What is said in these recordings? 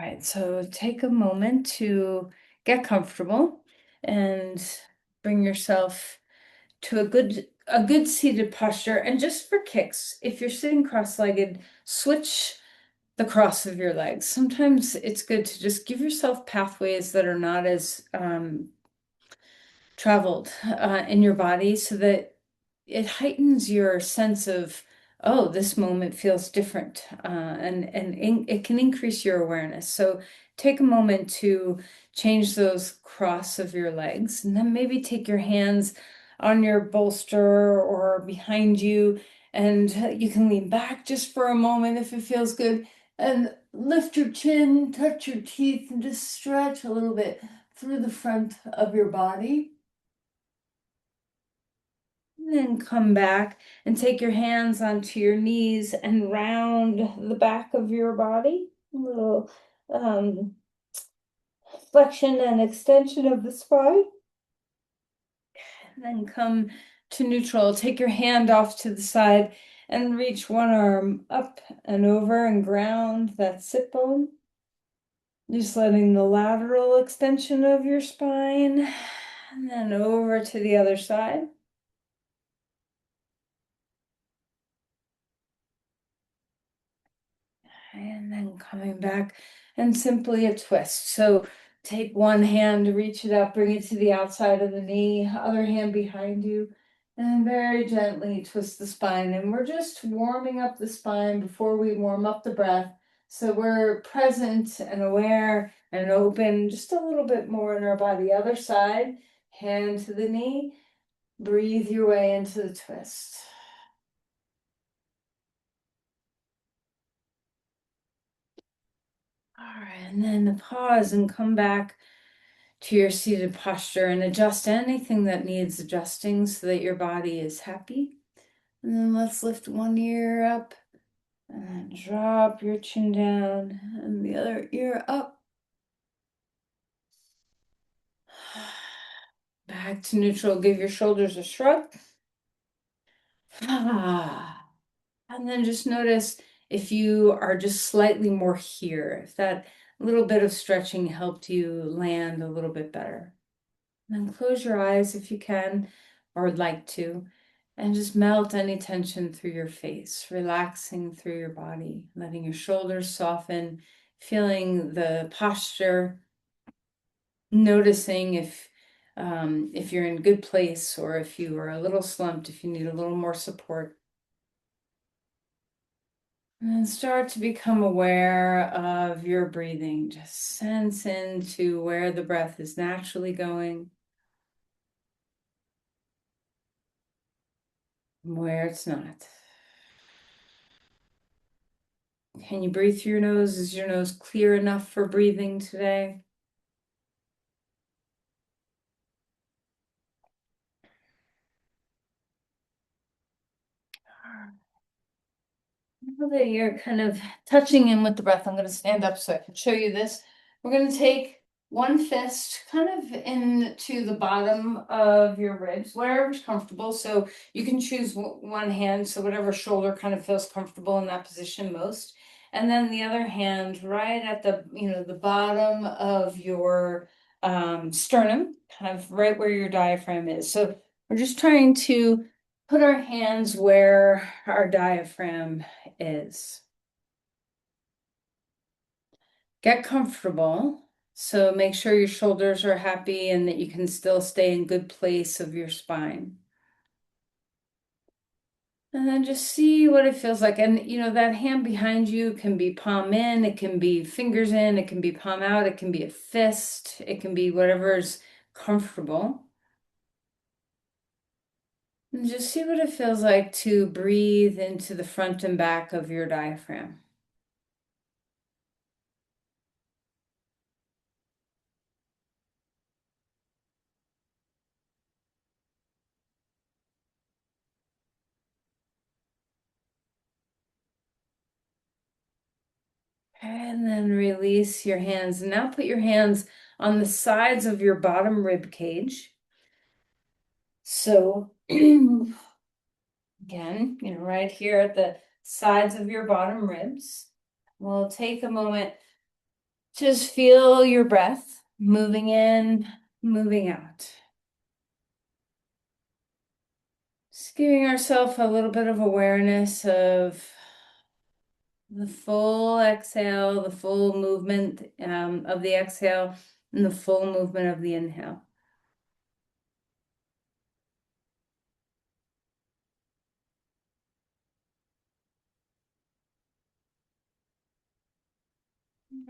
right, so take a moment to get comfortable and bring yourself to a good seated posture. And just for kicks, if you're sitting cross-legged, switch the cross of your legs. Sometimes it's good to just give yourself pathways that are not as traveled in your body so that it heightens your sense of, oh, this moment feels different, and it can increase your awareness. So take a moment to change those cross of your legs, and then maybe take your hands on your bolster or behind you, and you can lean back just for a moment if it feels good, and lift your chin, touch your teeth, and just stretch a little bit through the front of your body. And then come back and take your hands onto your knees and round the back of your body. A little um, flexion and extension of the spine. And then come to neutral. Take your hand off to the side and reach one arm up and over and ground that sit bone. Just letting the lateral extension of your spine. And then over to the other side. And then coming back and simply a twist. So take one hand, reach it up, bring it to the outside of the knee, other hand behind you, and very gently twist the spine. And we're just warming up the spine before we warm up the breath. So we're present and aware and open just a little bit more in our body. Other side, hand to the knee, breathe your way into the twist. All right, and then pause and come back to your seated posture and adjust anything that needs adjusting so that your body is happy. And then let's lift one ear up and drop your chin down and the other ear up. Back to neutral. Give your shoulders a shrug. And then just notice if you are just slightly more here, if that little bit of stretching helped you land a little bit better. And then close your eyes if you can or would like to, and just melt any tension through your face, relaxing through your body, letting your shoulders soften, feeling the posture, noticing if you're in a good place or if you are a little slumped, if you need a little more support. And then start to become aware of your breathing. Just sense into where the breath is naturally going, and where it's not. Can you breathe through your nose? Is your nose clear enough for breathing today? Now that you're kind of touching in with the breath, I'm going to stand up so I can show you this. We're going to take one fist kind of into the bottom of your ribs, wherever's comfortable. So you can choose one hand, so whatever shoulder kind of feels comfortable in that position most. And then the other hand right at the bottom of your sternum, kind of right where your diaphragm is. So we're just trying to put our hands where our diaphragm is. Get comfortable. So make sure your shoulders are happy and that you can still stay in good place of your spine. And then just see what it feels like. And that hand behind you can be palm in, it can be fingers in, it can be palm out, it can be a fist, it can be whatever's comfortable. And just see what it feels like to breathe into the front and back of your diaphragm. And then release your hands. And now put your hands on the sides of your bottom rib cage. So again, right here at the sides of your bottom ribs. We'll take a moment Just feel your breath moving in, moving out. Just giving ourselves a little bit of awareness of the full exhale, the full movement of the exhale, and the full movement of the inhale.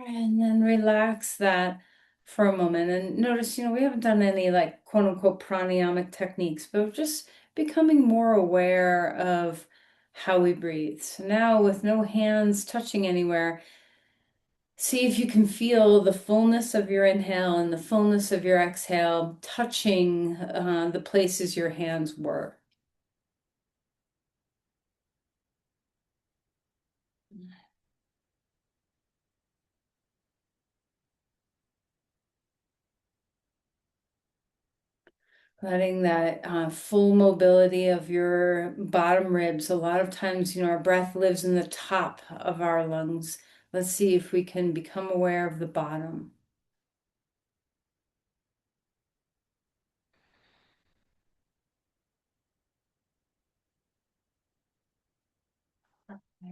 And then relax that for a moment. And notice, we haven't done any like quote unquote pranayamic techniques, but we're just becoming more aware of how we breathe. So now, with no hands touching anywhere, see if you can feel the fullness of your inhale and the fullness of your exhale touching the places your hands were. Letting that full mobility of your bottom ribs. A lot of times, our breath lives in the top of our lungs. Let's see if we can become aware of the bottom.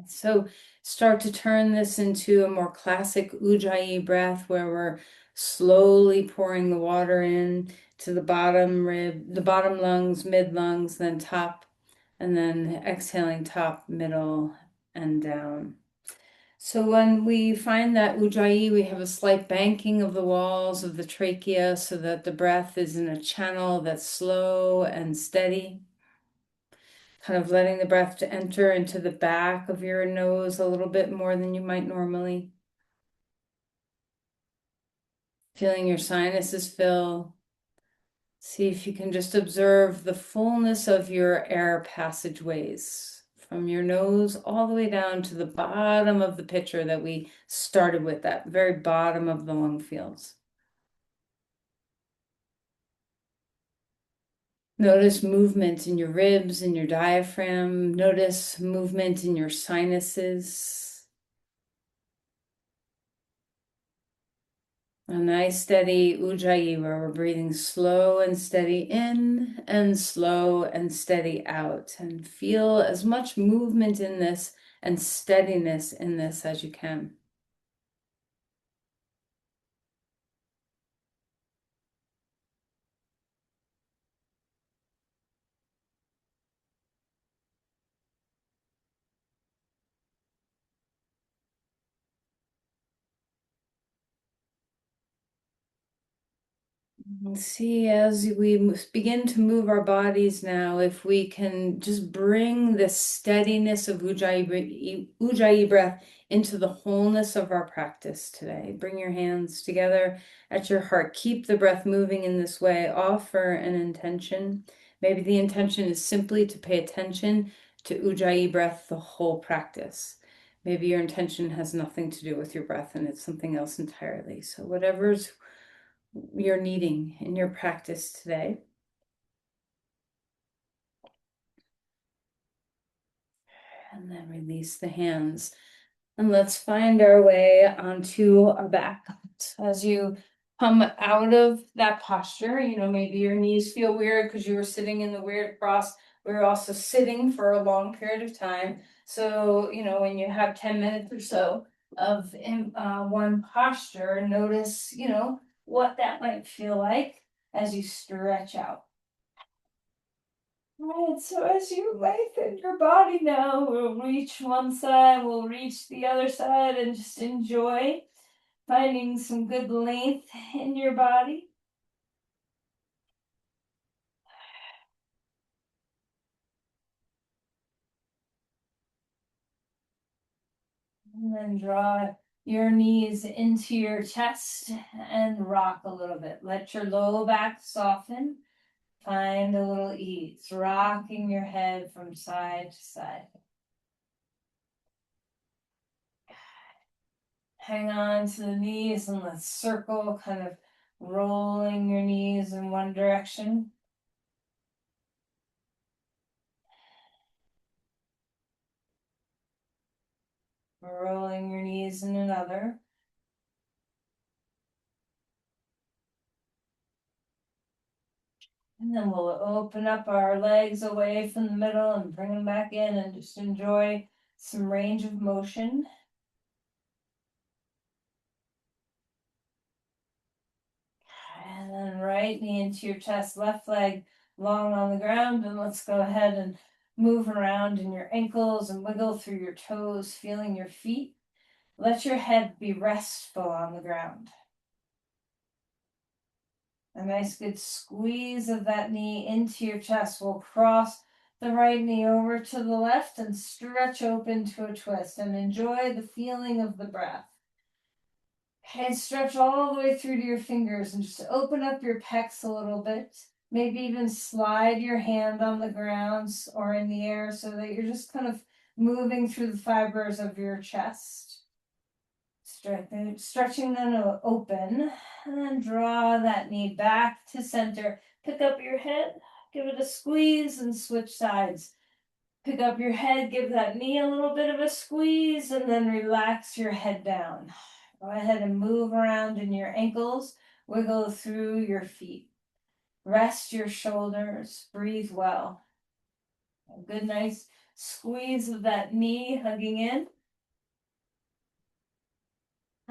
So start to turn this into a more classic Ujjayi breath where we're slowly pouring the water in to the bottom rib, the bottom lungs, mid lungs, then top, and then exhaling top, middle, and down. So when we find that Ujjayi, we have a slight banking of the walls of the trachea so that the breath is in a channel that's slow and steady. Kind of letting the breath to enter into the back of your nose a little bit more than you might normally. Feeling your sinuses fill. See if you can just observe the fullness of your air passageways from your nose all the way down to the bottom of the pitcher that we started with, that very bottom of the lung fields. Notice movement in your ribs and your diaphragm. Notice movement in your sinuses. A nice steady ujjayi where we're breathing slow and steady in and slow and steady out. And feel as much movement in this and steadiness in this as you can. See, as we begin to move our bodies now, if we can just bring the steadiness of Ujjayi breath into the wholeness of our practice today. Bring your hands together at your heart. Keep the breath moving in this way. Offer an intention. Maybe the intention is simply to pay attention to Ujjayi breath the whole practice. Maybe your intention has nothing to do with your breath and it's something else entirely. So whatever's you're needing in your practice today. And then release the hands. And let's find our way onto our back. As you come out of that posture, maybe your knees feel weird because you were sitting in the weird cross. We were also sitting for a long period of time. So, when you have 10 minutes or so of one posture, notice, what that might feel like as you stretch out. Right, so as you lengthen your body now, we'll reach one side, we'll reach the other side, and just enjoy finding some good length in your body. And then draw your knees into your chest and rock a little bit. Let your low back soften. Find a little ease, rocking your head from side to side. Hang on to the knees and let's circle, kind of rolling your knees in one direction. Rolling your knees in another. And then we'll open up our legs away from the middle and bring them back in and just enjoy some range of motion. And then right knee into your chest, left leg long on the ground. And let's go ahead and move around in your ankles and wiggle through your toes, feeling your feet. Let your head be restful on the ground. A nice good squeeze of that knee into your chest. We'll cross the right knee over to the left and stretch open to a twist and enjoy the feeling of the breath. And stretch all the way through to your fingers and just open up your pecs a little bit. Maybe even slide your hand on the ground or in the air so that you're just kind of moving through the fibers of your chest. Stretching them open, and then draw that knee back to center. Pick up your head, give it a squeeze, and switch sides. Pick up your head, give that knee a little bit of a squeeze, and then relax your head down. Go ahead and move around in your ankles, wiggle through your feet. Rest your shoulders, breathe well. A good nice squeeze of that knee hugging in.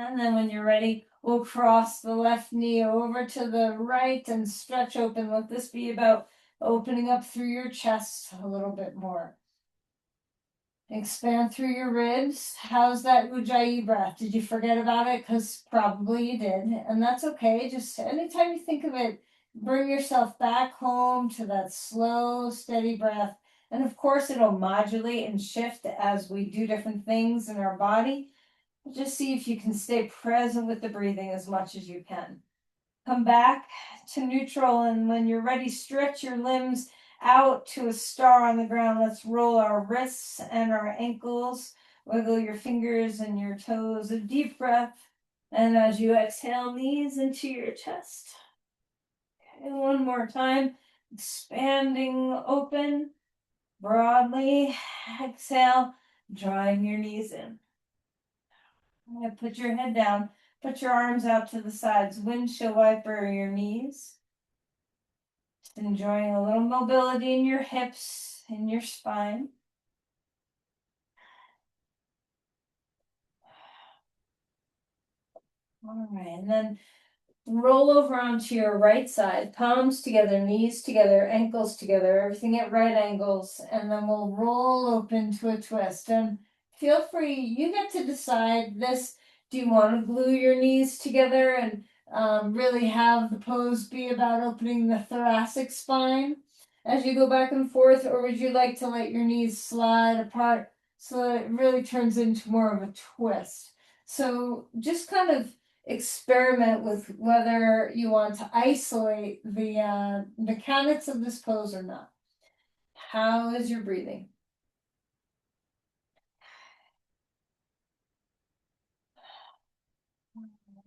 And then when you're ready, we'll cross the left knee over to the right and stretch open. Let this be about opening up through your chest a little bit more. Expand through your ribs. How's that Ujjayi breath? Did you forget about it? Because probably you did. And that's okay. Just anytime you think of it, bring yourself back home to that slow, steady breath. And of course, it'll modulate and shift as we do different things in our body. Just see if you can stay present with the breathing as much as you can. Come back to neutral, and when you're ready, stretch your limbs out to a star on the ground. Let's roll our wrists and our ankles. Wiggle your fingers and your toes. A deep breath. And as you exhale, knees into your chest. Okay, one more time. Expanding open broadly. Exhale, drawing your knees in. Put your head down. Put your arms out to the sides. Windshield wiper your knees. Just enjoying a little mobility in your hips, in your spine. All right, and then roll over onto your right side, palms together, knees together, ankles together, everything at right angles, and then we'll roll open to a twist. And feel free, you get to decide this. Do you want to glue your knees together and really have the pose be about opening the thoracic spine as you go back and forth, or would you like to let your knees slide apart so that it really turns into more of a twist? So just kind of experiment with whether you want to isolate the mechanics of this pose or not. How is your breathing?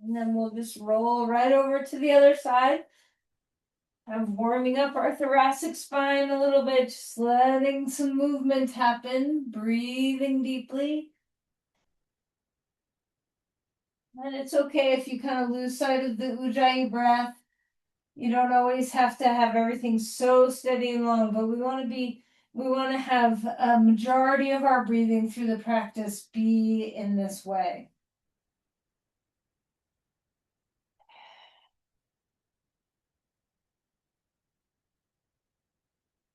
And then we'll just roll right over to the other side. I'm warming up our thoracic spine a little bit, just letting some movement happen, breathing deeply. And it's okay if you kind of lose sight of the Ujjayi breath. You don't always have to have everything so steady and long, but we want to have a majority of our breathing through the practice be in this way.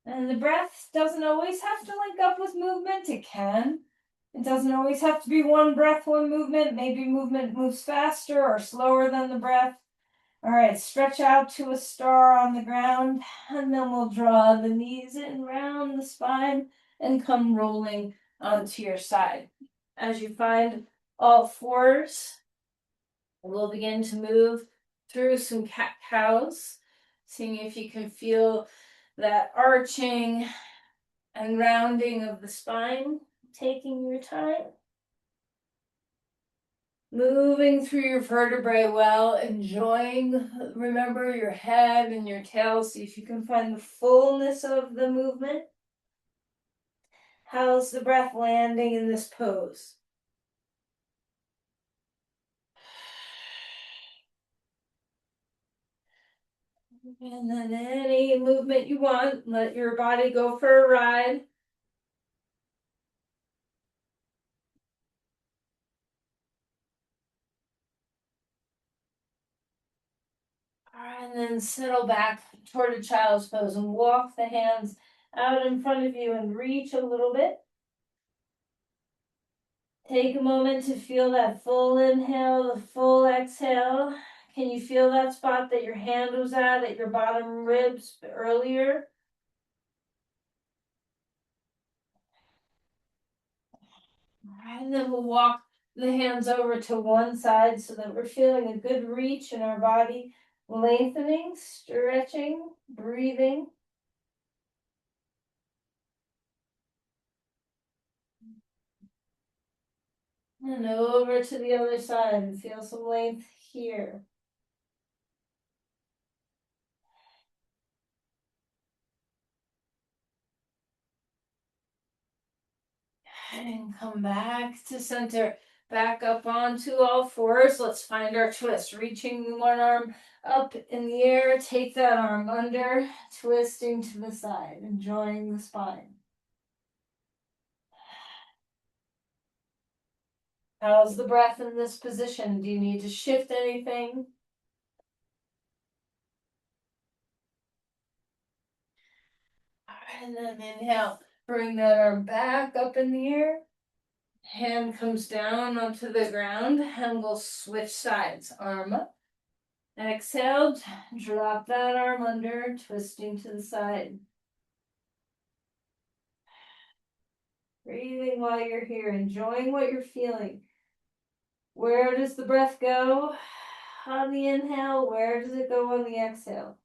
And the breath doesn't always have to link up with movement. It can. It doesn't always have to be one breath, one movement. Maybe movement moves faster or slower than the breath. All right, stretch out to a star on the ground, and then we'll draw the knees in round the spine and come rolling onto your side. As you find all fours, we'll begin to move through some cat-cows, seeing if you can feel that arching and rounding of the spine, taking your time. Moving through your vertebrae well, enjoying, remember your head and your tail, see if you can find the fullness of the movement. How's the breath landing in this pose? And then any movement you want, let your body go for a ride. And then settle back toward a child's pose and walk the hands out in front of you and reach a little bit. Take a moment to feel that full inhale, the full exhale. Can you feel that spot that your hand was at your bottom ribs earlier? And then we'll walk the hands over to one side so that we're feeling a good reach in our body, lengthening, stretching, breathing. And over to the other side and feel some length here. And come back to center. Back up onto all fours. Let's find our twist. Reaching one arm up in the air. Take that arm under. Twisting to the side. Enjoying the spine. How's the breath in this position? Do you need to shift anything? And then inhale. Bring that arm back up in the air. Hand comes down onto the ground and we'll switch sides. Arm up. Exhale, drop that arm under, twisting to the side. Breathing while you're here, enjoying what you're feeling. Where does the breath go on the inhale? Where does it go on the exhale?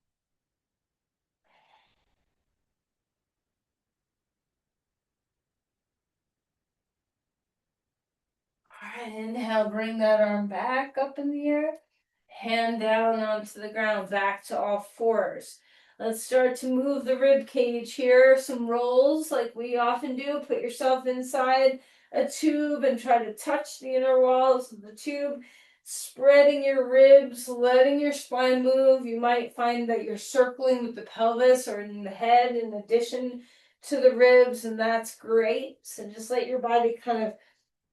All right, inhale, bring that arm back up in the air. Hand down onto the ground, back to all fours. Let's start to move the rib cage here. Some rolls like we often do. Put yourself inside a tube and try to touch the inner walls of the tube. Spreading your ribs, letting your spine move. You might find that you're circling with the pelvis or in the head in addition to the ribs, and that's great. So just let your body kind of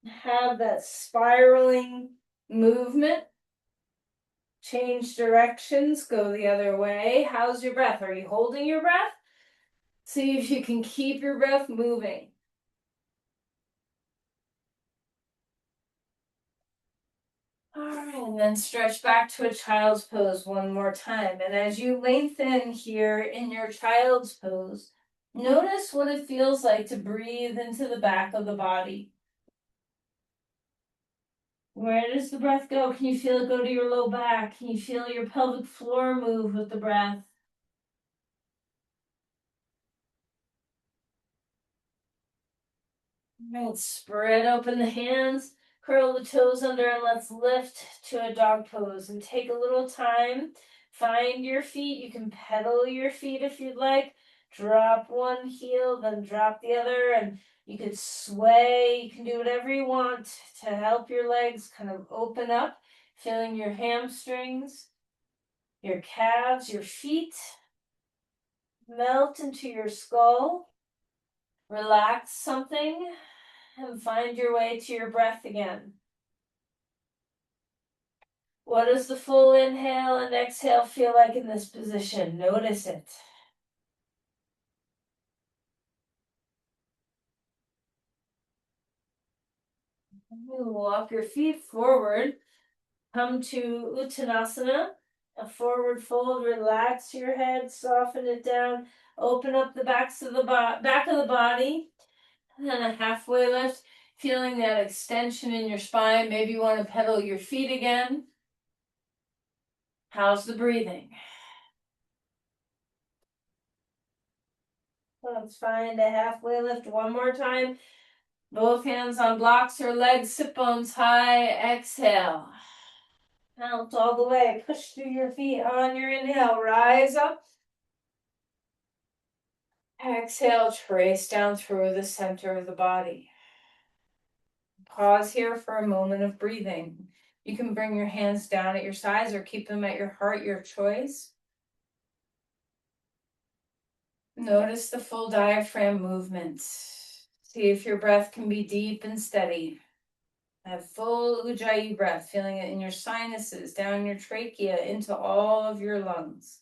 have that spiraling movement. Change directions, go the other way. How's your breath? Are you holding your breath? See if you can keep your breath moving. All right, and then stretch back to a child's pose one more time. And as you lengthen here in your child's pose, notice what it feels like to breathe into the back of the body. Where does the breath go? Can you feel it go to your low back? Can you feel your pelvic floor move with the breath? Let's spread open the hands, curl the toes under, and let's lift to a dog pose and take a little time. Find your feet. You can pedal your feet if you'd like. Drop one heel, then drop the other, and you could sway. You can do whatever you want to help your legs kind of open up, feeling your hamstrings, your calves, your feet melt into your skull. Relax something and find your way to your breath again. What does the full inhale and exhale feel like in this position? Notice it. Walk your feet forward. Come to Uttanasana, a forward fold. Relax your head, soften it down. Open up the backs of the back of the body. And then a halfway lift, feeling that extension in your spine. Maybe you want to pedal your feet again. How's the breathing? Let's find a halfway lift one more time. Both hands on blocks or legs, sit bones high. Exhale. Mount all the way. Push through your feet on your inhale. Rise up. Exhale, trace down through the center of the body. Pause here for a moment of breathing. You can bring your hands down at your sides or keep them at your heart, your choice. Notice the full diaphragm movement. See if your breath can be deep and steady. Have full ujjayi breath, feeling it in your sinuses, down your trachea, into all of your lungs.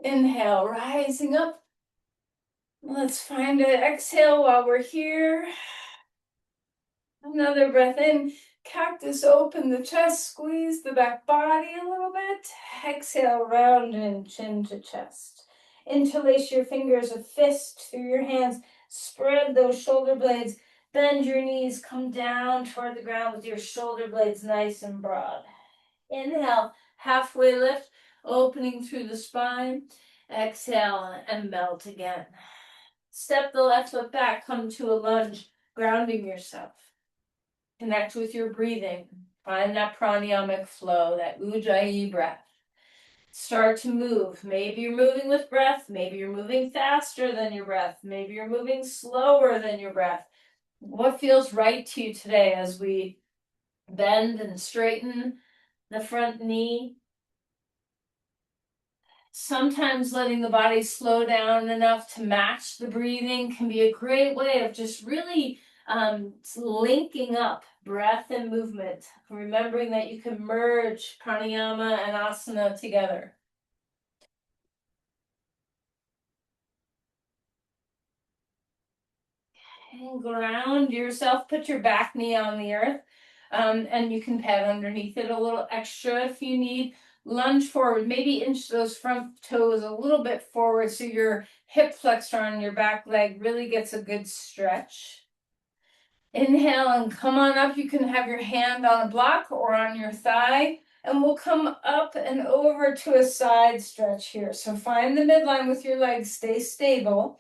Inhale, rising up. Let's find an exhale while we're here. Another breath in. Cactus, open the chest, squeeze the back body a little bit. Exhale, round and chin to chest. Interlace your fingers, a fist through your hands. Spread those shoulder blades. Bend your knees, come down toward the ground with your shoulder blades nice and broad. Inhale, halfway lift, opening through the spine. Exhale and melt again. Step the left foot back, come to a lunge, grounding yourself. Connect with your breathing. Find that pranayamic flow, that ujjayi breath. Start to move. Maybe you're moving with breath. Maybe you're moving faster than your breath. Maybe you're moving slower than your breath. What feels right to you today as we bend and straighten the front knee? Sometimes letting the body slow down enough to match the breathing can be a great way of just really linking up breath and movement, remembering that you can merge pranayama and asana together. And ground yourself, put your back knee on the earth, and you can pat underneath it a little extra if you need. Lunge forward, maybe inch those front toes a little bit forward so your hip flexor on your back leg really gets a good stretch. Inhale and come on up. You can have your hand on a block or on your thigh, and we'll come up and over to a side stretch here. So find the midline with your legs, stay stable.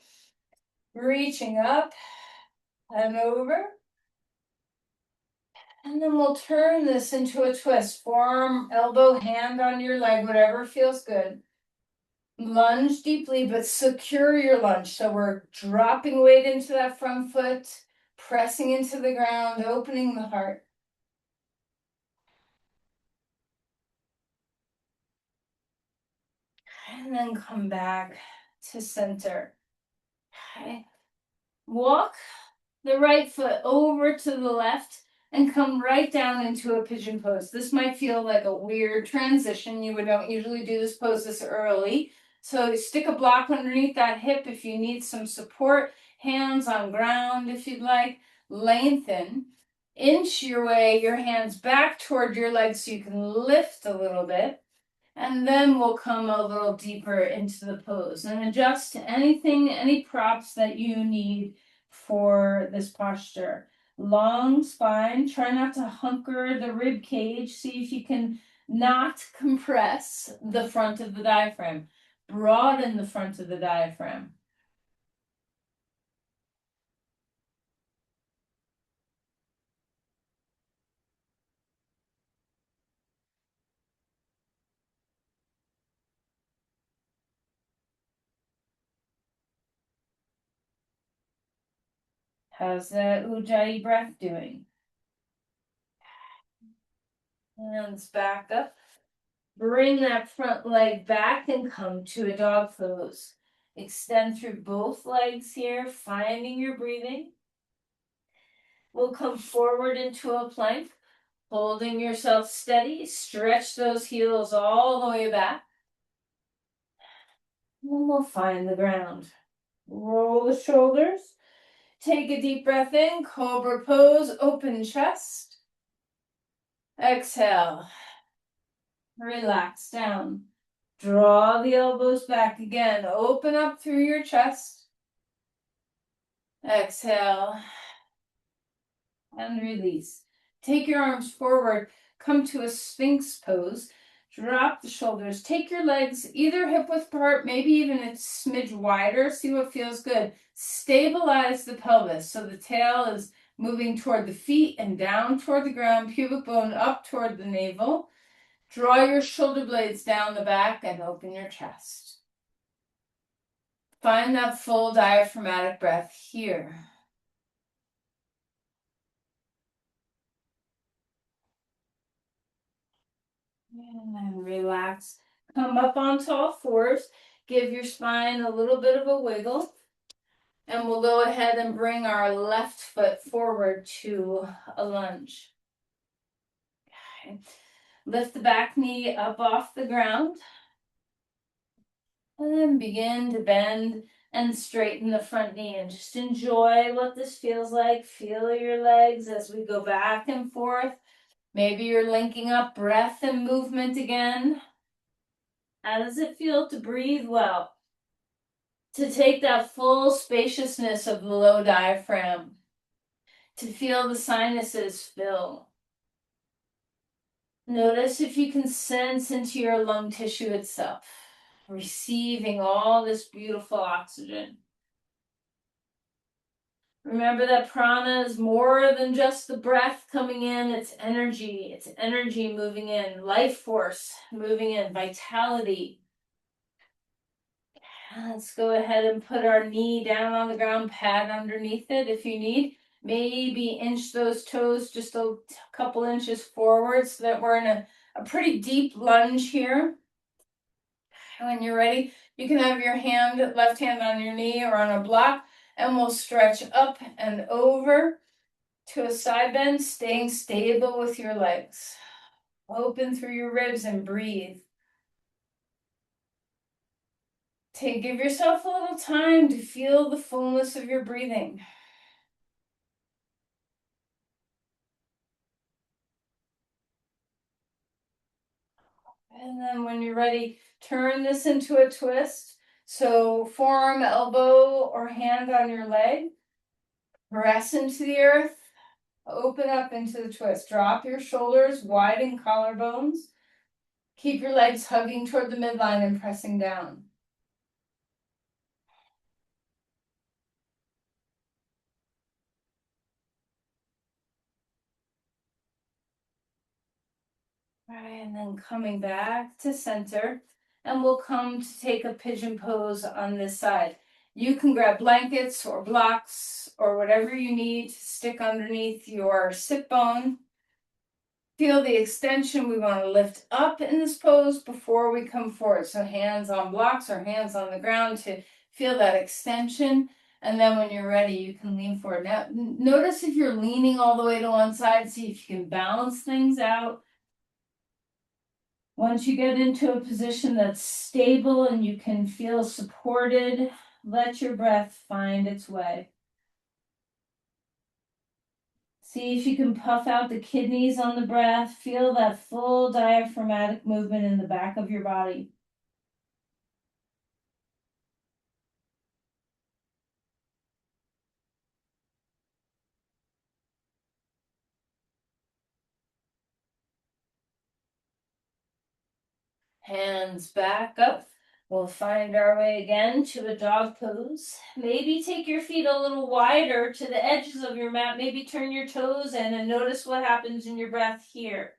Reaching up and over. And then we'll turn this into a twist. Forearm, elbow, hand on your leg, whatever feels good. Lunge deeply, but secure your lunge. So we're dropping weight into that front foot, pressing into the ground, opening the heart. And then come back to center. Okay. Walk the right foot over to the left and come right down into a pigeon pose. This might feel like a weird transition. You don't usually do this pose this early. So stick a block underneath that hip if you need some support. Hands on ground if you'd like. Lengthen. Inch your way, your hands back toward your legs so you can lift a little bit. And then we'll come a little deeper into the pose and adjust to anything, any props that you need for this posture. Long spine, try not to hunker the rib cage. See if you can not compress the front of the diaphragm. Broaden the front of the diaphragm. How's that ujjayi breath doing? Hands back up. Bring that front leg back and come to a dog pose. Extend through both legs here, finding your breathing. We'll come forward into a plank, holding yourself steady. Stretch those heels all the way back. And we'll find the ground. Roll the shoulders. Take a deep breath in, cobra pose, open chest. Exhale. Relax down. Draw the elbows back again. Open up through your chest. Exhale. And release. Take your arms forward. Come to a sphinx pose. Drop the shoulders. Take your legs either hip width apart, maybe even a smidge wider. See what feels good. Stabilize the pelvis so the tail is moving toward the feet and down toward the ground. Pubic bone up toward the navel. Draw your shoulder blades down the back and open your chest. Find that full diaphragmatic breath here. And then relax. Come up onto all fours. Give your spine a little bit of a wiggle. And we'll go ahead and bring our left foot forward to a lunge. Okay. Lift the back knee up off the ground. And then begin to bend and straighten the front knee. And just enjoy what this feels like. Feel your legs as we go back and forth. Maybe you're linking up breath and movement again. How does it feel to breathe well? To take that full spaciousness of the low diaphragm. To feel the sinuses fill. Notice if you can sense into your lung tissue itself, receiving all this beautiful oxygen. Remember that prana is more than just the breath coming in, it's energy moving in, life force moving in, vitality. Let's go ahead and put our knee down on the ground, pad underneath it if you need. Maybe inch those toes just a couple inches forward so that we're in a pretty deep lunge here. When you're ready, you can have your left hand on your knee or on a block, and we'll stretch up and over to a side bend, staying stable with your legs. Open through your ribs and breathe. Give yourself a little time to feel the fullness of your breathing. And then when you're ready, turn this into a twist. So forearm, elbow, or hand on your leg. Press into the earth. Open up into the twist. Drop your shoulders, widen collarbones. Keep your legs hugging toward the midline and pressing down. All right, and then coming back to center, and we'll come to take a pigeon pose on this side. You can grab blankets or blocks or whatever you need to stick underneath your sit bone. Feel the extension. We want to lift up in this pose before we come forward. So hands on blocks or hands on the ground to feel that extension. And then when you're ready, you can lean forward. Now, notice if you're leaning all the way to one side, see if you can balance things out. Once you get into a position that's stable and you can feel supported, let your breath find its way. See if you can puff out the kidneys on the breath. Feel that full diaphragmatic movement in the back of your body. Hands back up. We'll find our way again to a dog pose. Maybe take your feet a little wider to the edges of your mat. Maybe turn your toes in and notice what happens in your breath here.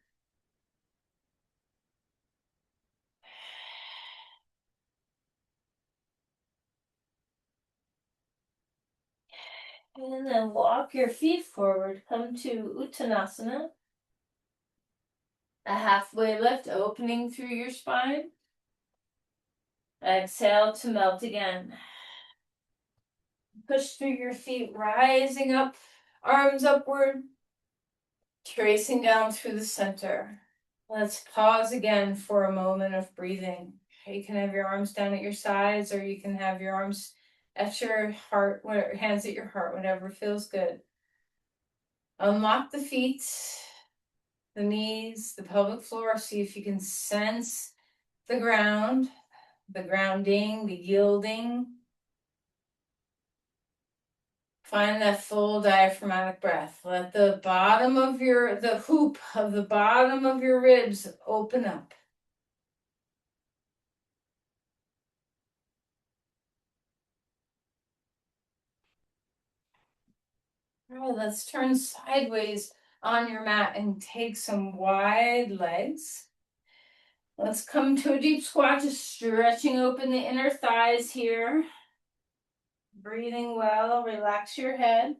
And then walk your feet forward. Come to Uttanasana. A halfway lift, opening through your spine. Exhale to melt again. Push through your feet, rising up, arms upward, tracing down through the center. Let's pause again for a moment of breathing. You can have your arms down at your sides, or you can have your arms at your heart, hands at your heart, whatever feels good. Unlock the feet, the knees, the pelvic floor. See if you can sense the ground, the grounding, the yielding. Find that full diaphragmatic breath. Let the hoop of the bottom of your ribs open up. All right, let's turn sideways on your mat and take some wide legs. Let's come to a deep squat, just stretching open the inner thighs here. Breathing well, relax your head.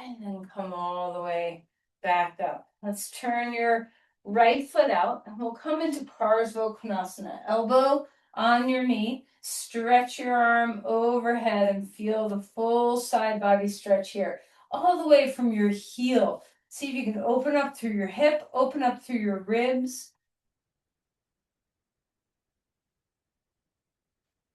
And then come all the way back up. Let's turn your right foot out and we'll come into Parsvakonasana. Elbow on your knee. Stretch your arm overhead and feel the full side body stretch here. All the way from your heel. See if you can open up through your hip, open up through your ribs.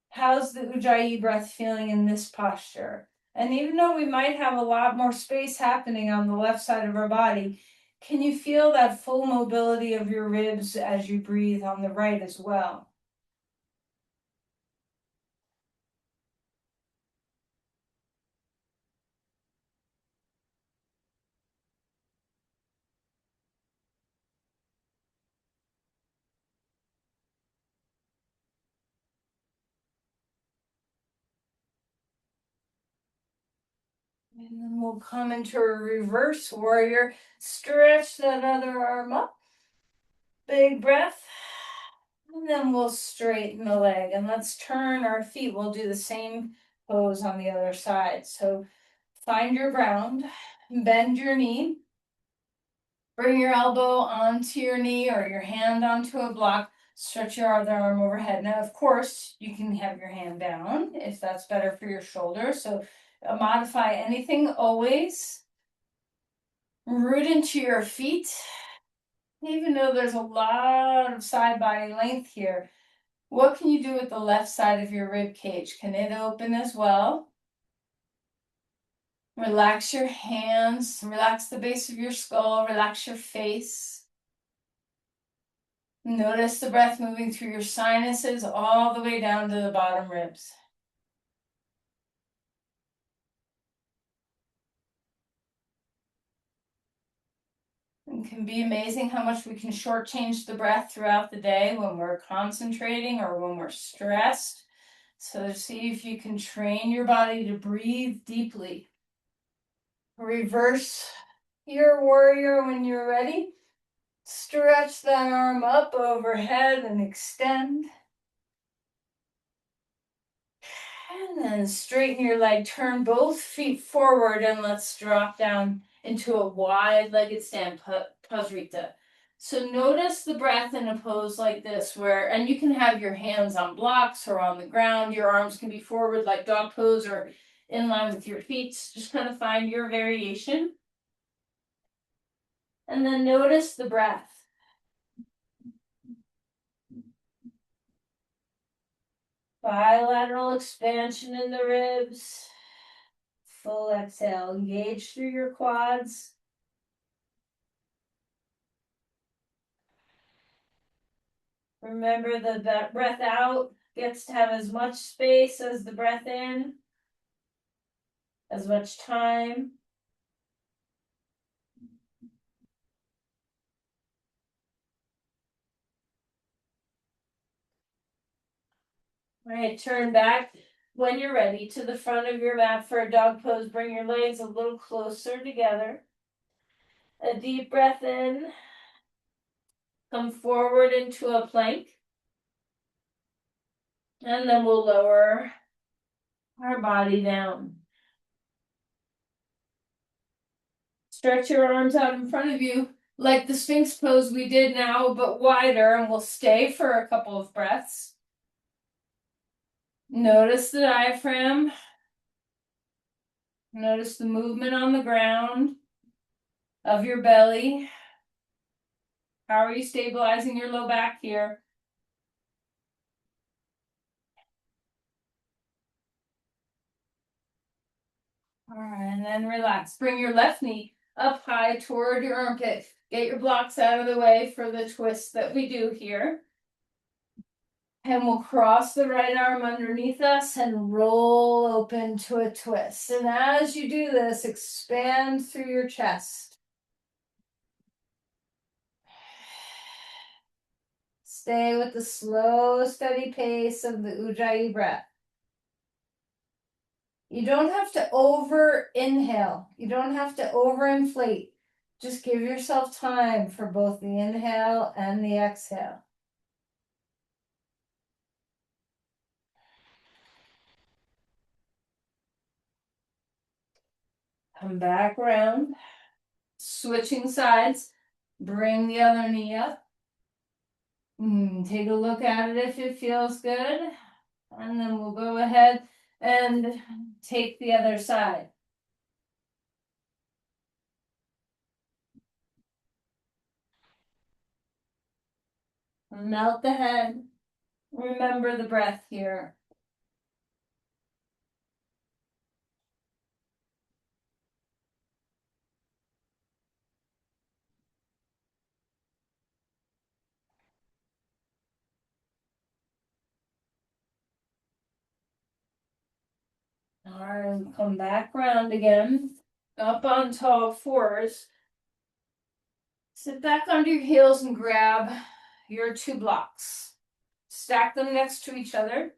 How's the Ujjayi breath feeling in this posture? And even though we might have a lot more space happening on the left side of our body, can you feel that full mobility of your ribs as you breathe on the right as well? And then we'll come into a reverse warrior. Stretch that other arm up. Big breath. And then we'll straighten the leg. And let's turn our feet. We'll do the same pose on the other side. So find your ground. Bend your knee. Bring your elbow onto your knee or your hand onto a block. Stretch your other arm overhead. Now, of course, you can have your hand down if that's better for your shoulder. So modify anything always. Root into your feet. Even though there's a lot of side body length here, what can you do with the left side of your rib cage? Can it open as well? Relax your hands, relax the base of your skull, relax your face. Notice the breath moving through your sinuses all the way down to the bottom ribs. It can be amazing how much we can shortchange the breath throughout the day when we're concentrating or when we're stressed. So see if you can train your body to breathe deeply. Reverse your warrior when you're ready. Stretch that arm up overhead and extend. And then straighten your leg, turn both feet forward, and let's drop down into a wide-legged stand, Pasrita. So notice the breath in a pose like this, and you can have your hands on blocks or on the ground. Your arms can be forward like dog pose or in line with your feet. Just kind of find your variation. And then notice the breath. Bilateral expansion in the ribs. Full exhale, engage through your quads. Remember the breath out gets to have as much space as the breath in, as much time. All right, turn back when you're ready to the front of your mat for a dog pose. Bring your legs a little closer together. A deep breath in. Come forward into a plank. And then we'll lower our body down. Stretch your arms out in front of you like the Sphinx pose we did now, but wider, and we'll stay for a couple of breaths. Notice the diaphragm. Notice the movement on the ground of your belly. How are you stabilizing your low back here? All right, and then relax. Bring your left knee up high toward your armpit. Get your blocks out of the way for the twist that we do here. And we'll cross the right arm underneath us and roll open to a twist. And as you do this, expand through your chest. Stay with the slow, steady pace of the Ujjayi breath. You don't have to over inhale. You don't have to overinflate. Just give yourself time for both the inhale and the exhale. Come back around. Switching sides. Bring the other knee up. Take a look at it if it feels good. And then we'll go ahead and take the other side. Melt the head. Remember the breath here. Arm, come back round again. Up on all fours. Sit back under your heels and grab your 2 blocks. Stack them next to each other.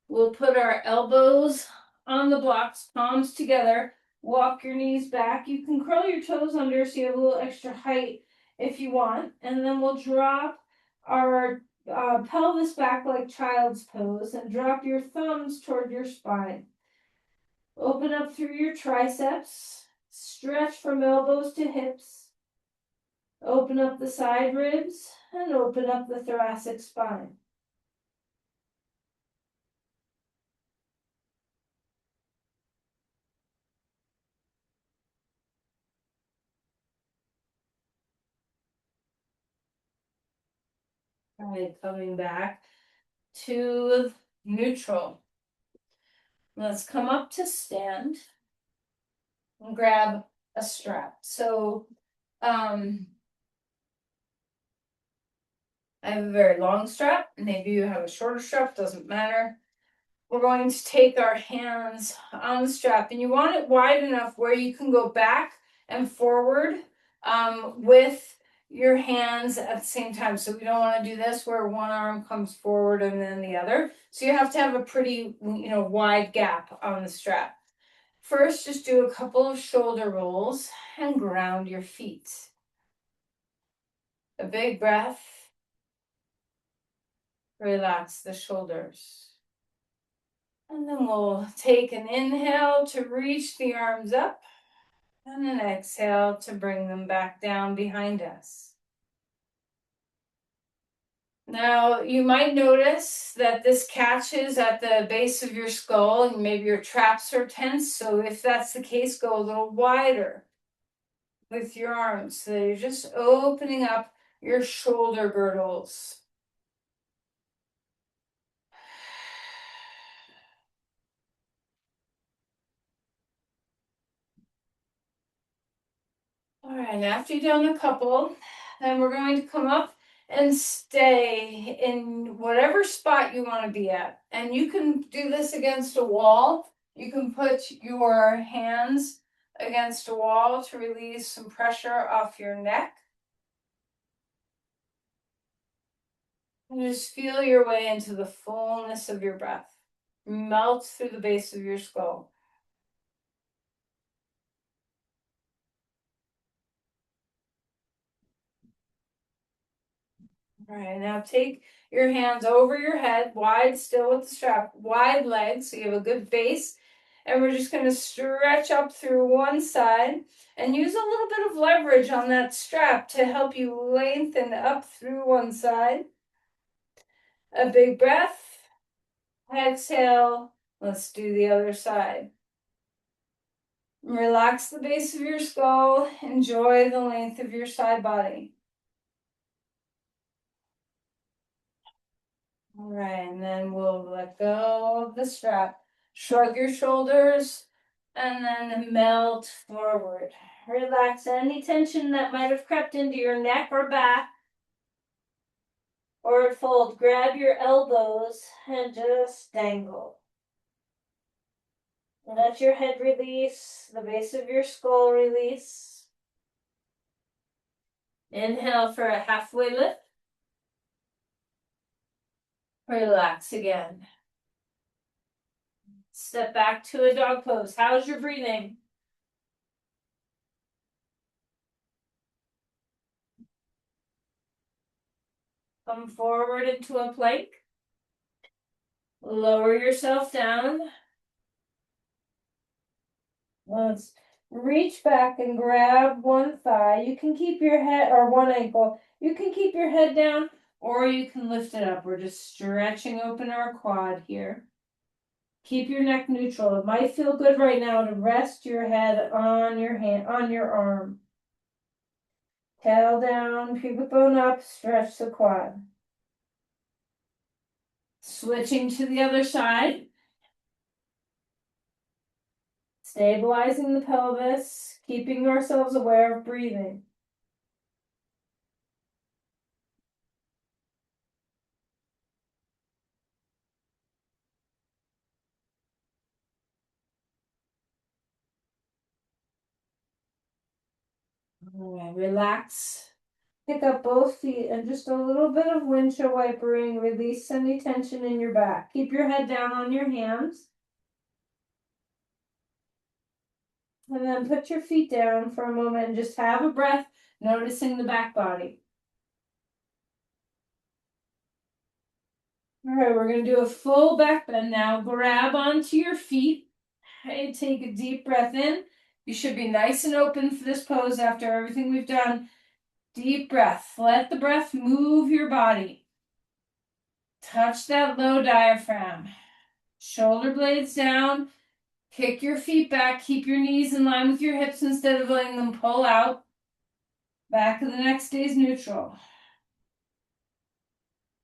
We'll put our elbows on the blocks, palms together. Walk your knees back. You can curl your toes under so you have a little extra height if you want. And then we'll drop our pelvis back like child's pose and drop your thumbs toward your spine. Open up through your triceps. Stretch from elbows to hips. Open up the side ribs and open up the thoracic spine. All right, coming back to neutral. Let's come up to stand and grab a strap. So I have a very long strap. Maybe you have a shorter strap, doesn't matter. We're going to take our hands on the strap, and you want it wide enough where you can go back and forward with your hands at the same time. So we don't want to do this where one arm comes forward and then the other. So you have to have a pretty, wide gap on the strap. First, just do a couple of shoulder rolls and ground your feet. A big breath. Relax the shoulders. And then we'll take an inhale to reach the arms up and an exhale to bring them back down behind us. Now, you might notice that this catches at the base of your skull and maybe your traps are tense. So if that's the case, go a little wider with your arms. So you're just opening up your shoulder girdles. All right, and after you've done a couple, then we're going to come up and stay in whatever spot you want to be at. And you can do this against a wall. You can put your hands against a wall to release some pressure off your neck. And just feel your way into the fullness of your breath. Melt through the base of your skull. All right, now take your hands over your head, wide still with the strap, wide legs, so you have a good base. And we're just going to stretch up through one side and use a little bit of leverage on that strap to help you lengthen up through one side. A big breath. Exhale. Let's do the other side. Relax the base of your skull. Enjoy the length of your side body. All right, and then we'll let go of the strap. Shrug your shoulders and then melt forward. Relax any tension that might have crept into your neck or back. Or fold. Grab your elbows and just dangle. Let your head release, the base of your skull release. Inhale for a halfway lift. Relax again. Step back to a dog pose. How's your breathing? Come forward into a plank. Lower yourself down. Let's reach back and grab one thigh. You can keep your head, or one ankle. You can keep your head down, or you can lift it up. We're just stretching open our quad here. Keep your neck neutral. It might feel good right now to rest your head on your hand, on your arm. Tail down, pubic bone up, stretch the quad. Switching to the other side. Stabilizing the pelvis, keeping ourselves aware of breathing. All right, relax. Pick up both feet and just a little bit of windshield wipering. Release any tension in your back. Keep your head down on your hands. And then put your feet down for a moment and just have a breath, noticing the back body. All right, we're going to do a full back bend now. Grab onto your feet. Okay, take a deep breath in. You should be nice and open for this pose after everything we've done. Deep breath. Let the breath move your body. Touch that low diaphragm. Shoulder blades down. Kick your feet back. Keep your knees in line with your hips instead of letting them pull out. Back of the neck stays neutral.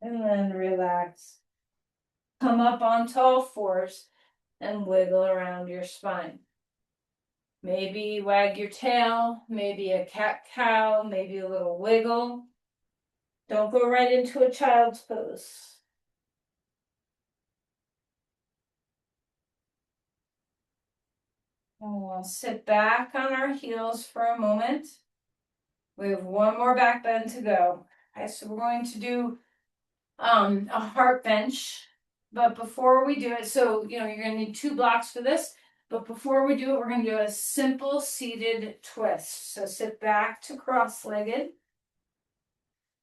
And then relax. Come up onto all fours and wiggle around your spine. Maybe wag your tail, maybe a cat-cow, maybe a little wiggle. Don't go right into a child's pose. And we'll sit back on our heels for a moment. We have one more back bend to go. Okay, so we're going to do a heart bench. But before we do it, so you're gonna need 2 blocks for this. But before we do it, we're gonna do a simple seated twist. So sit back to cross-legged.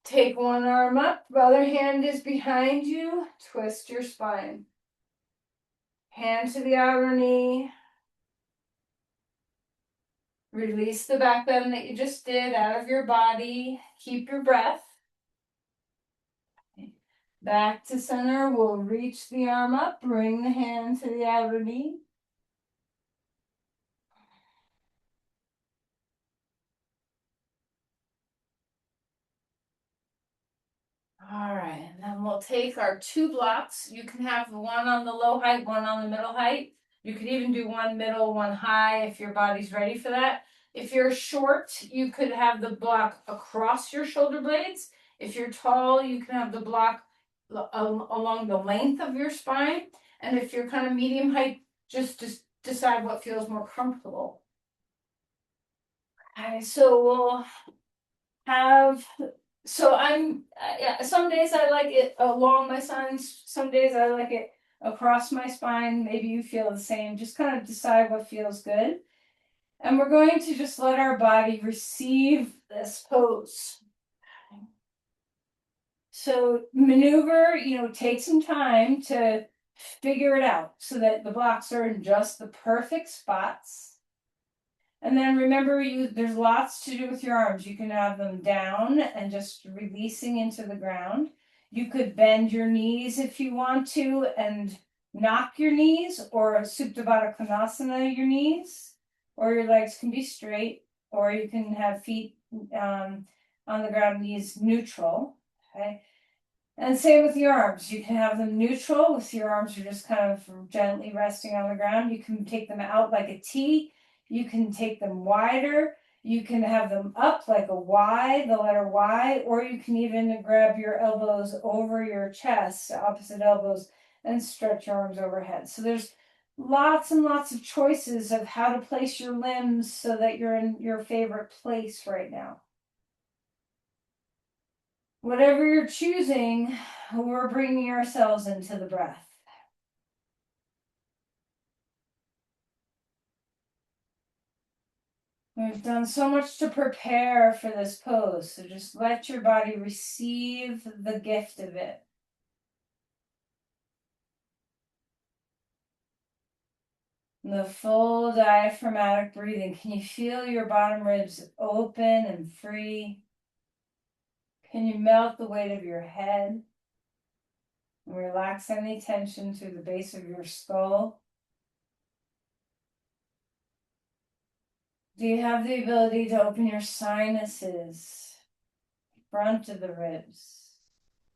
Take one arm up, the other hand is behind you. Twist your spine. Hand to the outer knee. Release the back bend that you just did out of your body. Keep your breath. Back to center, we'll reach the arm up, bring the hand to the outer knee. All right, and then we'll take our 2 blocks. You can have one on the low height, one on the middle height. You could even do one middle, one high if your body's ready for that. If you're short, you could have the block across your shoulder blades. If you're tall, you can have the block along the length of your spine. And if you're kind of medium height, just decide what feels more comfortable. Okay, so we'll have, yeah, some days I like it along my spine, some days I like it across my spine. Maybe you feel the same. Just kind of decide what feels good. And we're going to just let our body receive this pose. So maneuver, take some time to figure it out so that the blocks are in just the perfect spots. And then remember, there's lots to do with your arms. You can have them down and just releasing into the ground. You could bend your knees if you want to and knock your knees, or Supta Baddha Konasana your knees, or your legs can be straight, or you can have feet on the ground, knees neutral. Okay. And same with your arms. You can have them neutral with your arms are just kind of gently resting on the ground. You can take them out like a T. You can take them wider. You can have them up like a Y, the letter Y, or you can even grab your elbows over your chest, opposite elbows, and stretch your arms overhead. So there's lots and lots of choices of how to place your limbs so that you're in your favorite place right now. Whatever you're choosing, we're bringing ourselves into the breath. We've done so much to prepare for this pose, so just let your body receive the gift of it. The full diaphragmatic breathing. Can you feel your bottom ribs open and free? Can you melt the weight of your head? And relax any tension through the base of your skull. Do you have the ability to open your sinuses, front of the ribs?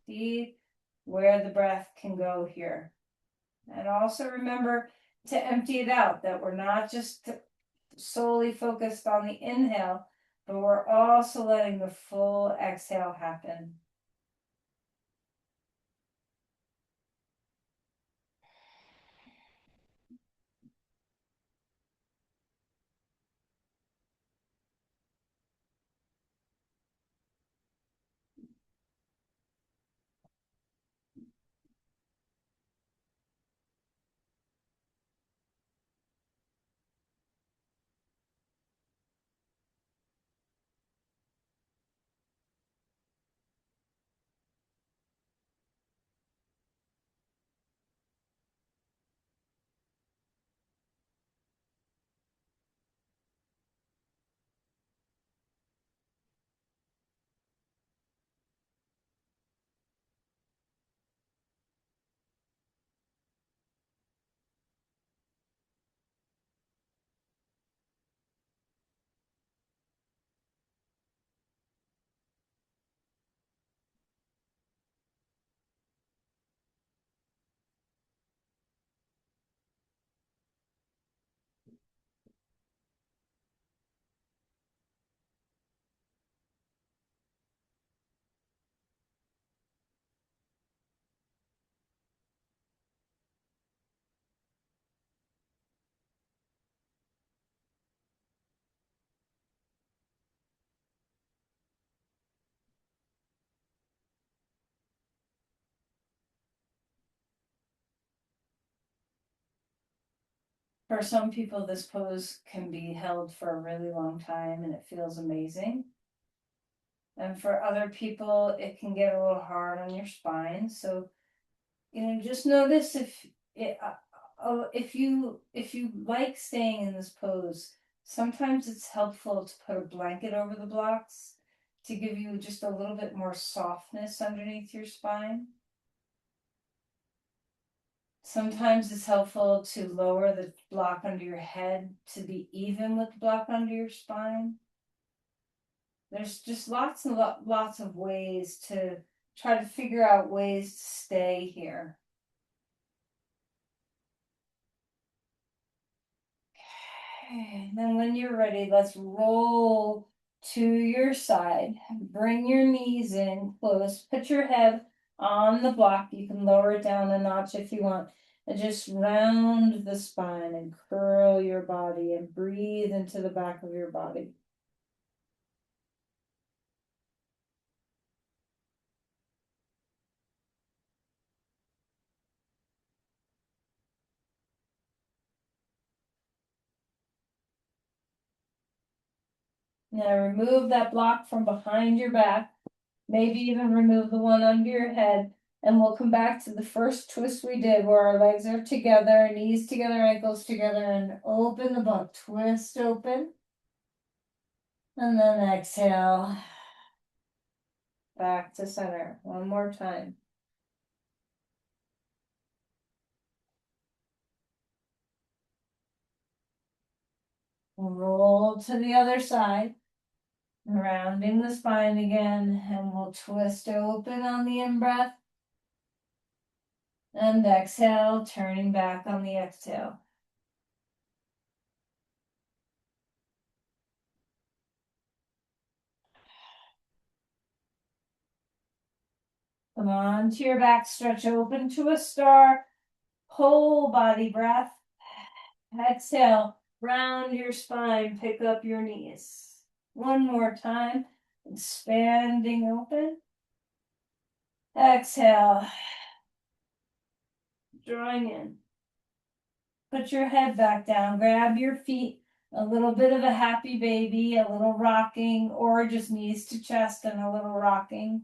See where the breath can go here. And also remember to empty it out, that we're not just solely focused on the inhale, but we're also letting the full exhale happen. For some people, this pose can be held for a really long time and it feels amazing. And for other people, it can get a little hard on your spine. So, just notice if you like staying in this pose, sometimes it's helpful to put a blanket over the blocks to give you just a little bit more softness underneath your spine. Sometimes it's helpful to lower the block under your head to be even with the block under your spine. There's just lots and lots of ways to try to figure out ways to stay here. Okay, then when you're ready, let's roll to your side. Bring your knees in close. Put your head on the block. You can lower it down a notch if you want. And just round the spine and curl your body and breathe into the back of your body. Now remove that block from behind your back. Maybe even remove the one under your head. And we'll come back to the first twist we did where our legs are together, knees together, ankles together, and open the book. Twist open. And then exhale. Back to center. One more time. Roll to the other side. Rounding the spine again. And we'll twist open on the in-breath. And exhale, turning back on the exhale. Come on to your back, stretch open to a star. Whole body breath. Exhale, round your spine, pick up your knees. One more time, expanding open. Exhale, drawing in. Put your head back down, grab your feet, a little bit of a happy baby, a little rocking, or just knees to chest and a little rocking.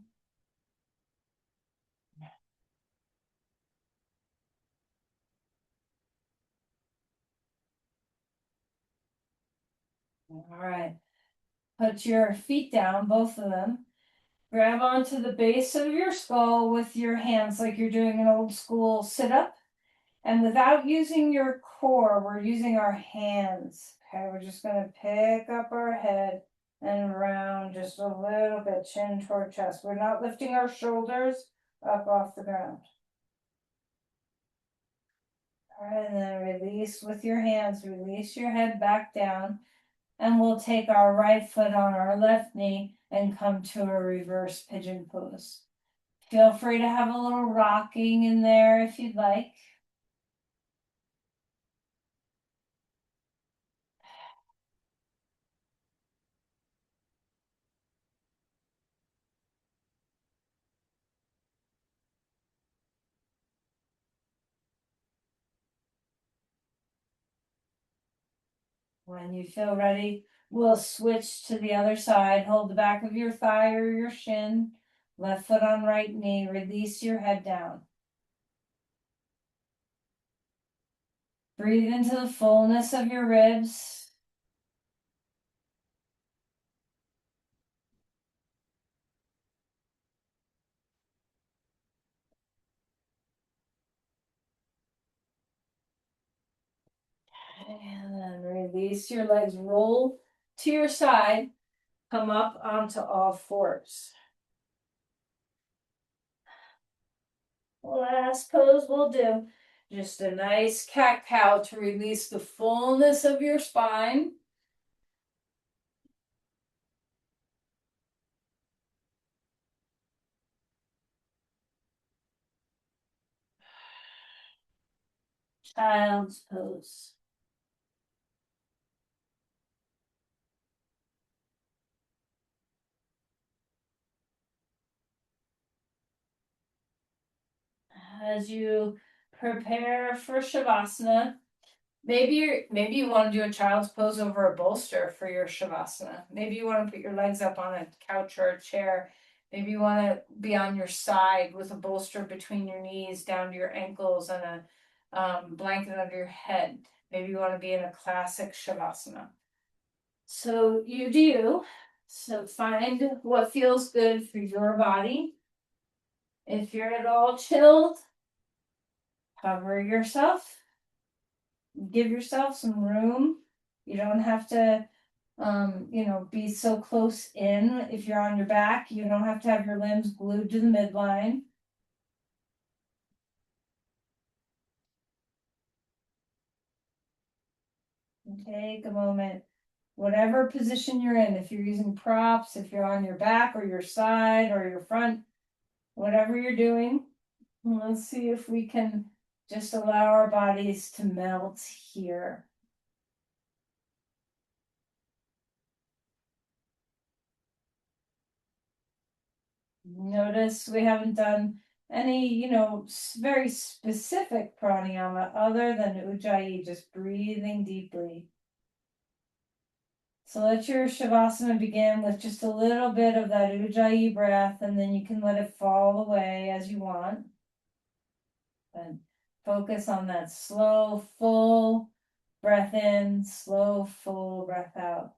All right. Put your feet down, both of them. Grab onto the base of your skull with your hands like you're doing an old school sit up. And without using your core, we're using our hands. Okay, we're just going to pick up our head and round just a little bit, chin toward chest. We're not lifting our shoulders up off the ground. All right, and then release with your hands, release your head back down. And we'll take our right foot on our left knee and come to a reverse pigeon pose. Feel free to have a little rocking in there if you'd like. When you feel ready, we'll switch to the other side. Hold the back of your thigh or your shin. Left foot on right knee. Release your head down. Breathe into the fullness of your ribs. And then release your legs. Roll to your side. Come up onto all fours. Last pose we'll do. Just a nice cat-cow to release the fullness of your spine. Child's pose. As you prepare for Shavasana, maybe you want to do a child's pose over a bolster for your Shavasana. Maybe you want to put your legs up on a couch or a chair. Maybe you want to be on your side with a bolster between your knees down to your ankles and a blanket under your head. Maybe you want to be in a classic Shavasana. So you do. So find what feels good for your body. If you're at all chilled, cover yourself. Give yourself some room. You don't have to, be so close in. If you're on your back, you don't have to have your limbs glued to the midline. Take a moment. Whatever position you're in, if you're using props, if you're on your back or your side or your front, whatever you're doing, let's see if we can just allow our bodies to melt here. Notice we haven't done any, very specific pranayama other than Ujjayi, just breathing deeply. So let your Shavasana begin with just a little bit of that Ujjayi breath, and then you can let it fall away as you want. And focus on that slow, full breath in, slow, full breath out.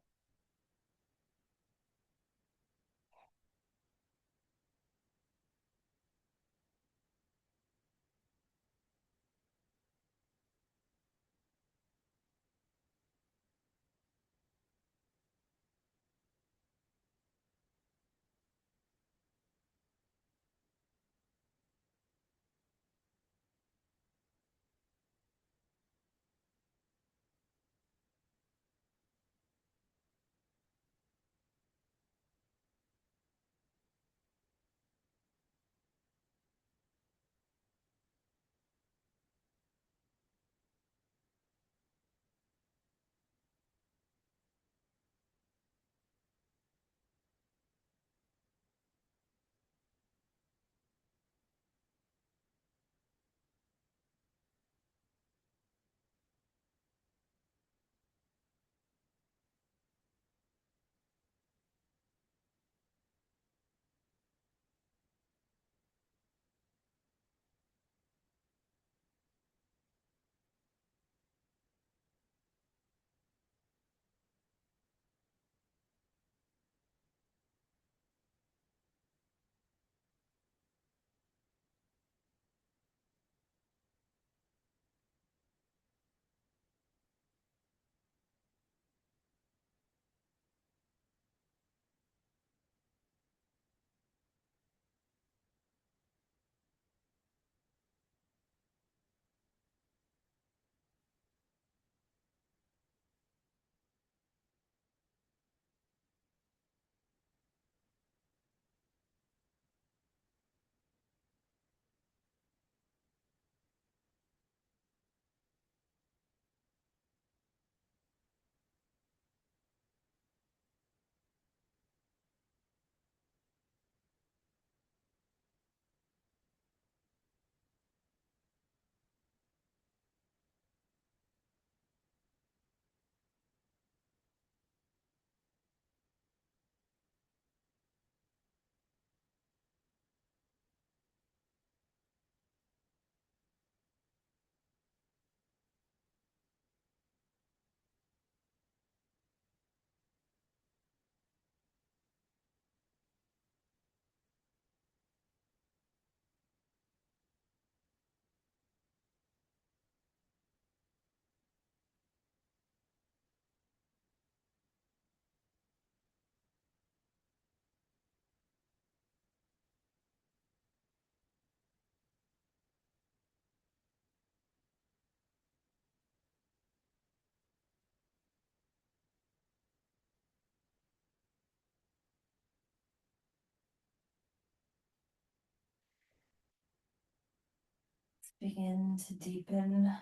Begin to deepen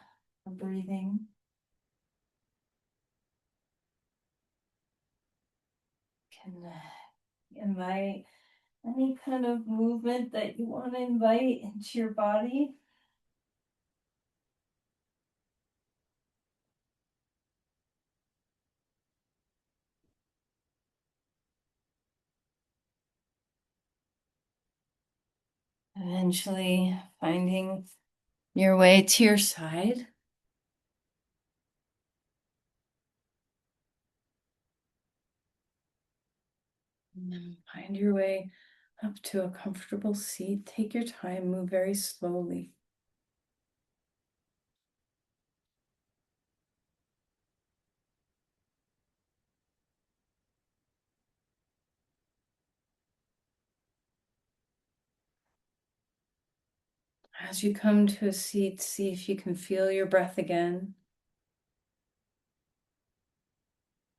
our breathing. Can invite any kind of movement that you want to invite into your body. Eventually finding your way to your side. And then find your way up to a comfortable seat. Take your time, move very slowly. As you come to a seat, see if you can feel your breath again.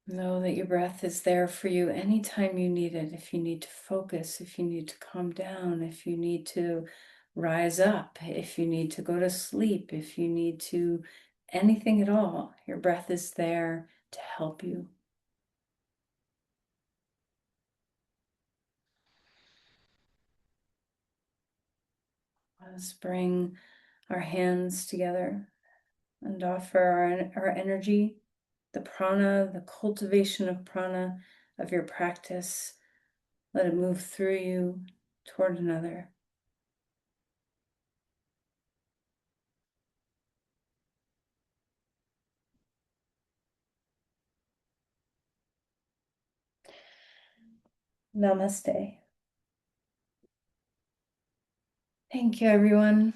Know that your breath is there for you anytime you need it. If you need to focus, if you need to calm down, if you need to rise up, if you need to go to sleep, if you need to anything at all, your breath is there to help you. Let's bring our hands together and offer our energy, the prana, the cultivation of prana of your practice. Let it move through you toward another. Namaste. Thank you, everyone.